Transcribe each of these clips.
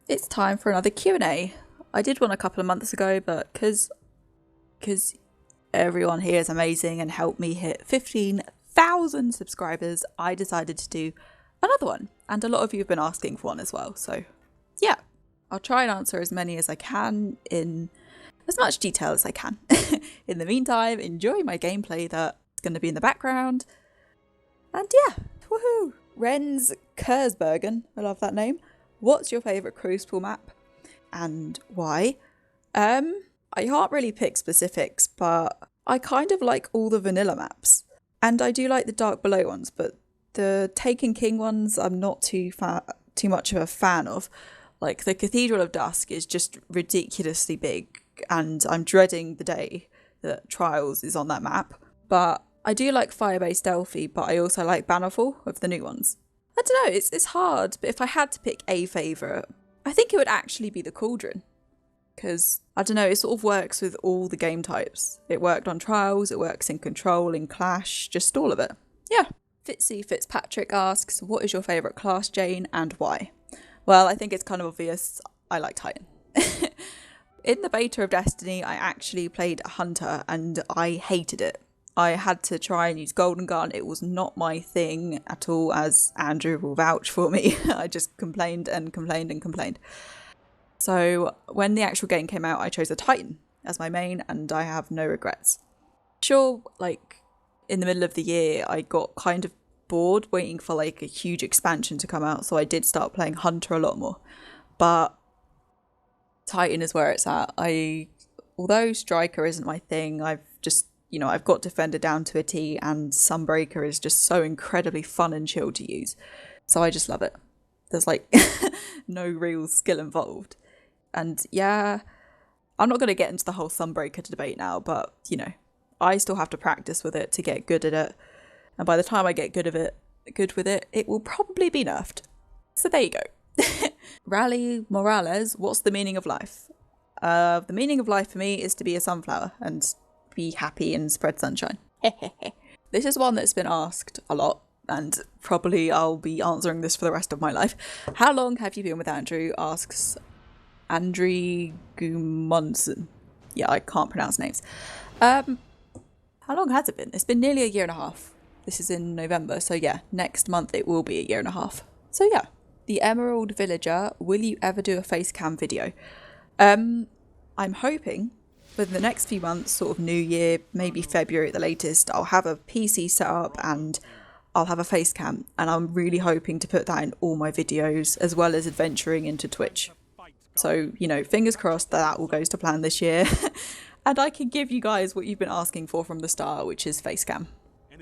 It's time for another Q&A. I did one a couple of months ago, but because everyone here is amazing and helped me hit 15,000 subscribers, I decided to do another one. And a lot of you have been asking for one as well. So yeah, I'll try and answer as many as I can in as much detail as I can. In the meantime, enjoy my gameplay that's going to be in the background. And yeah, woohoo! Renz Kersbergen, I love that name. What's your favourite Crucible map and why? I can't really pick specifics, but I kind of like all the vanilla maps. And I do like the Dark Below ones, but the Taken King ones I'm not too much of a fan of. Like the Cathedral of Dusk is just ridiculously big, and I'm dreading the day that Trials is on that map. But I do like Firebase Delphi, but I also like Bannerfall of the new ones. I don't know, it's hard, but if I had to pick a favourite, I think it would actually be the Cauldron. Because, I don't know, it sort of works with all the game types. It worked on Trials, it works in Control, in Clash, just all of it. Yeah. Fitzy Fitzpatrick asks, what is your favourite class, Jane, and why? Well, I think it's kind of obvious, I like Titan. In the beta of Destiny, I actually played Hunter, and I hated it. I had to try and use Golden Gun. It was not my thing at all, as Andrew will vouch for me. I just complained and complained and complained. So when the actual game came out, I chose a Titan as my main, and I have no regrets. Sure, like in the middle of the year, I got kind of bored waiting for like a huge expansion to come out, so I did start playing Hunter a lot more. But Titan is where it's at. Although Striker isn't my thing, I've got Defender down to a T, and Sunbreaker is just so incredibly fun and chill to use. So I just love it. There's like no real skill involved. And yeah, I'm not going to get into the whole Sunbreaker debate now, but I still have to practice with it to get good at it. And by the time I get good with it, it will probably be nerfed. So there you go. Rally Morales, what's the meaning of life? The meaning of life for me is to be a sunflower and be happy and spread sunshine. This is one that's been asked a lot, and probably I'll be answering this for the rest of my life. How long have you been with Andrew? Asks Andrew Gumonson. Yeah, I can't pronounce names. How long has it been? It's been nearly a year and a half. This is in November, so yeah, next month it will be a year and a half. So yeah. The Emerald Villager, will you ever do a face cam video? I'm hoping for the next few months, sort of New Year, maybe February at the latest, I'll have a PC set up and I'll have a face cam, and I'm really hoping to put that in all my videos, as well as adventuring into Twitch. So, fingers crossed that all goes to plan this year. And I can give you guys what you've been asking for from the start, which is face cam.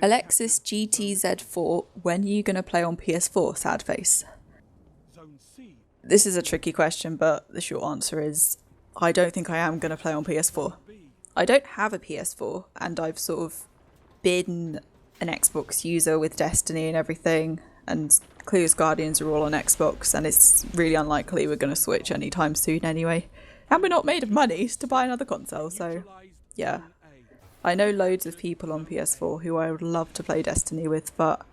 Alexis GTZ4, when are you going to play on PS4, sad face? This is a tricky question, but the short answer is I don't think I am going to play on PS4. I don't have a PS4, and I've sort of been an Xbox user with Destiny and everything, and Clueless Guardians are all on Xbox, and it's really unlikely we're going to switch anytime soon anyway. And we're not made of money to buy another console, so yeah. I know loads of people on PS4 who I would love to play Destiny with, but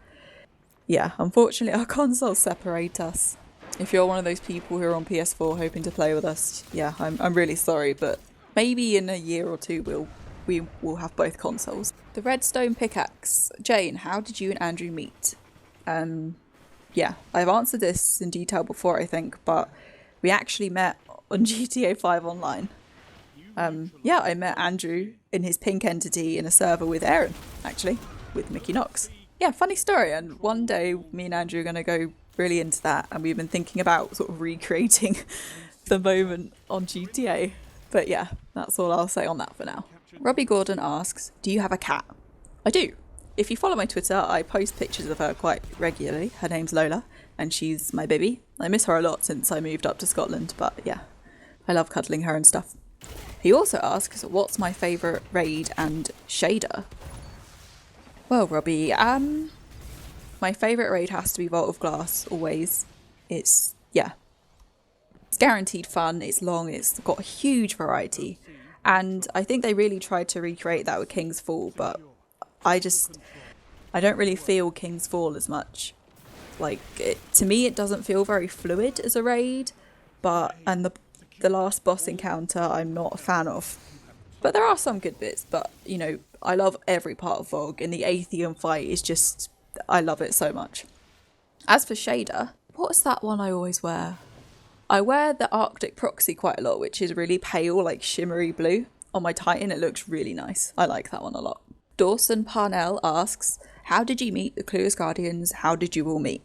yeah, unfortunately our consoles separate us. If you're one of those people who are on PS4 hoping to play with us, yeah, I'm really sorry, but maybe in a year or two we will have both consoles. The Redstone Pickaxe. Jane, how did you and Andrew meet? Yeah, I've answered this in detail before, I think, but we actually met on GTA 5 Online. Yeah, I met Andrew in his pink entity in a server with Aaron, actually, with Mickey Knox. Yeah, funny story, and one day me and Andrew are going to go really into that, and we've been thinking about sort of recreating the moment on GTA. But yeah, that's all I'll say on that for now. Robbie Gordon asks, do you have a cat? I do. If you follow my Twitter, I post pictures of her quite regularly. Her name's Lola, and she's my baby. I miss her a lot since I moved up to Scotland, but yeah, I love cuddling her and stuff. He also asks, what's my favourite raid and shader? Well, Robbie, my favourite raid has to be Vault of Glass, always. It's guaranteed fun, it's long, it's got a huge variety. And I think they really tried to recreate that with King's Fall, but I don't really feel King's Fall as much. Like, to me, it doesn't feel very fluid as a raid. and the last boss encounter I'm not a fan of. But there are some good bits, but you know, I love every part of Vogue, and the Atheon fight is just, I love it so much. As for shader, what's that one I always wear? I wear the Arctic Proxy quite a lot, which is really pale, like shimmery blue. On my Titan, it looks really nice. I like that one a lot. Dawson Parnell asks, how did you meet the Clueless Guardians? How did you all meet?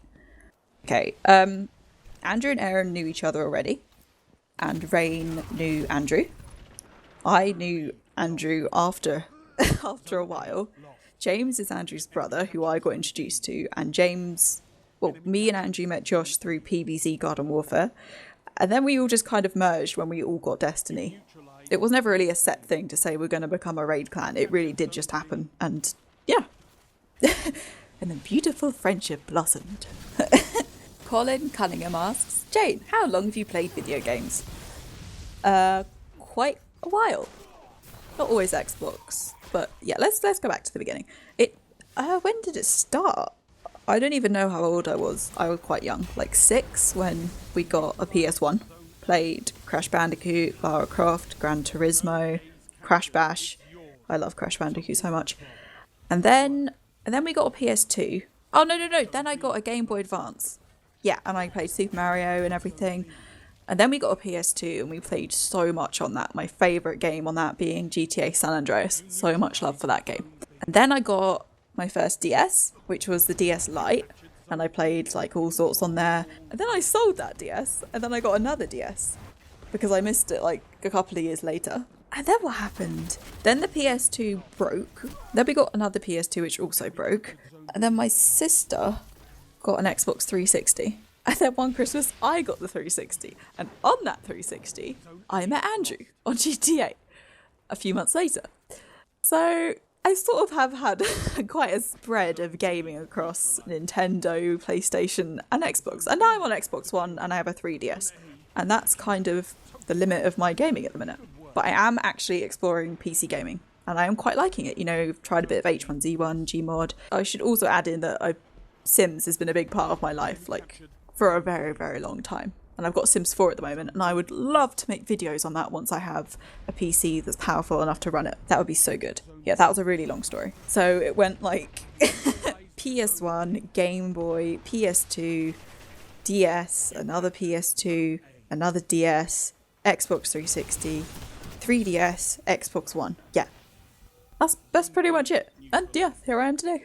Okay, Andrew and Aaron knew each other already, and Rain knew Andrew. I knew Andrew after a while. James is Andrew's brother, who I got introduced to, and James, well, me and Andrew met Josh through PvZ Garden Warfare, and then we all just kind of merged when we all got Destiny. It was never really a set thing to say we're going to become a raid clan. It really did just happen, and yeah. And then beautiful friendship blossomed. Colin Cunningham asks, Jane, how long have you played video games? Quite a while. Not always Xbox, but yeah, let's go back to the beginning. When did it start? I don't even know how old I was. I was quite young, like 6 when we got a PS1. Played Crash Bandicoot, Lara Croft, Gran Turismo, Crash Bash. I love Crash Bandicoot so much. And then we got a PS2. Oh no, then I got a Game Boy Advance. Yeah, and I played Super Mario and everything. And then we got a PS2 and we played so much on that. My favourite game on that being GTA San Andreas. So much love for that game. And then I got my first DS, which was the DS Lite. And I played like all sorts on there. And then I sold that DS. And then I got another DS. Because I missed it like a couple of years later. And then what happened? Then the PS2 broke. Then we got another PS2 which also broke. And then my sister got an Xbox 360. And then one Christmas, I got the 360. And on that 360, I met Andrew on GTA a few months later. So I sort of have had quite a spread of gaming across Nintendo, PlayStation, and Xbox. And now I'm on Xbox One and I have a 3DS. And that's kind of the limit of my gaming at the minute. But I am actually exploring PC gaming. And I am quite liking it. You know, I've tried a bit of H1Z1, Gmod. I should also add in that Sims has been a big part of my life, like, for a very, very long time. And I've got Sims 4 at the moment, and I would love to make videos on that once I have a PC that's powerful enough to run it. That would be so good. Yeah, that was a really long story. So it went like PS1, Game Boy, PS2, DS, another PS2, another DS, Xbox 360, 3DS, Xbox One. Yeah, that's pretty much it. And yeah, here I am today.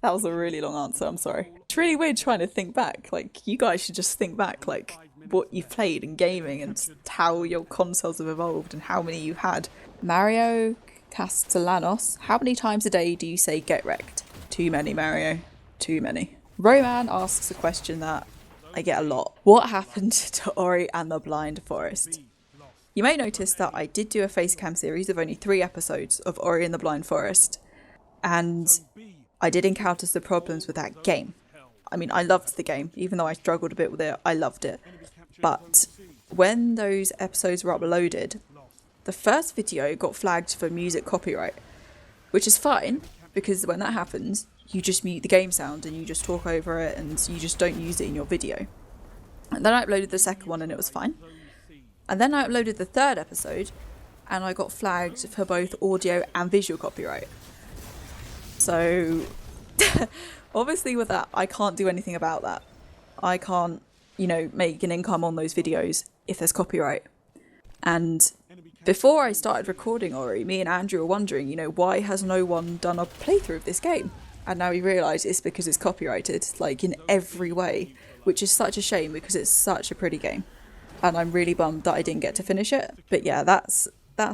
That was a really long answer, I'm sorry. It's really weird trying to think back. Like, you guys should just think back, like, what you've played in gaming and how your consoles have evolved and how many you had. Mario Castellanos, how many times a day do you say get wrecked? Too many, Mario. Too many. Roman asks a question that I get a lot. What happened to Ori and the Blind Forest? You may notice that I did do a facecam series of only 3 episodes of Ori and the Blind Forest. And I did encounter some problems with that game. I mean, I loved the game. Even though I struggled a bit with it, I loved it. But when those episodes were uploaded, the first video got flagged for music copyright. Which is fine, because when that happens, you just mute the game sound and you just talk over it and you just don't use it in your video. And then I uploaded the second one and it was fine. And then I uploaded the third episode and I got flagged for both audio and visual copyright. So, obviously with that, I can't do anything about that. I can't, you know, make an income on those videos if there's copyright. And before I started recording Ori, me and Andrew were wondering, you know, why has no one done a playthrough of this game? And now we realise it's because it's copyrighted, like in every way, which is such a shame because it's such a pretty game. And I'm really bummed that I didn't get to finish it. But yeah, that's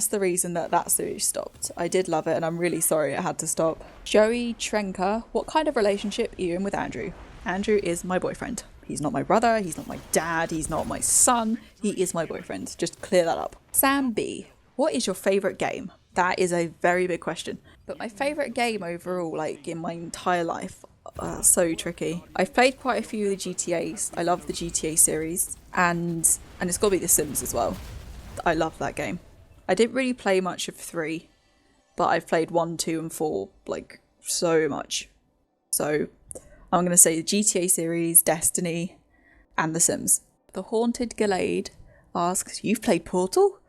the reason that series stopped. I did love it and I'm really sorry it had to stop. Joey Trenker, what kind of relationship are you in with Andrew? Andrew is my boyfriend. He's not my brother, he's not my dad, he's not my son. He is my boyfriend. Just clear that up. Sam B, what is your favourite game? That is a very big question. But my favourite game overall, like in my entire life, so tricky. I've played quite a few of the GTAs. I love the GTA series. And it's got to be The Sims as well. I love that game. I didn't really play much of 3, but I've played 1, 2 and 4 like so much. So I'm going to say the GTA series, Destiny and The Sims. The Haunted Gallade asks, you've played Portal?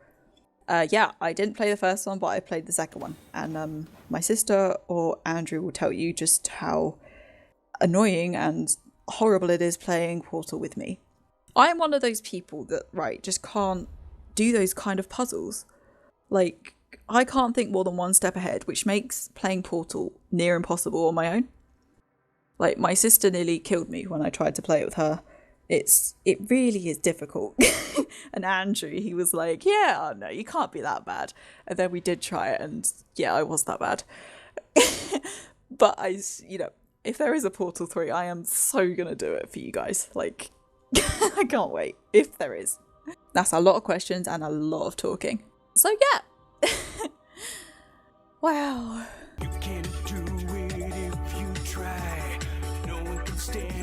Yeah, I didn't play the first one, but I played the second one. And my sister or Andrew will tell you just how annoying and horrible it is playing Portal with me. I'm one of those people that, just can't do those kind of puzzles. Like, I can't think more than one step ahead, which makes playing Portal near impossible on my own. Like, my sister nearly killed me when I tried to play it with her. It really is difficult. And Andrew, he was like, yeah, oh no, you can't be that bad. And then we did try it, and yeah, I was that bad. But if there is a Portal 3, I am so gonna do it for you guys. Like, I can't wait, if there is. That's a lot of questions and a lot of talking. So yeah. Wow. You can do it if you try. No one can stand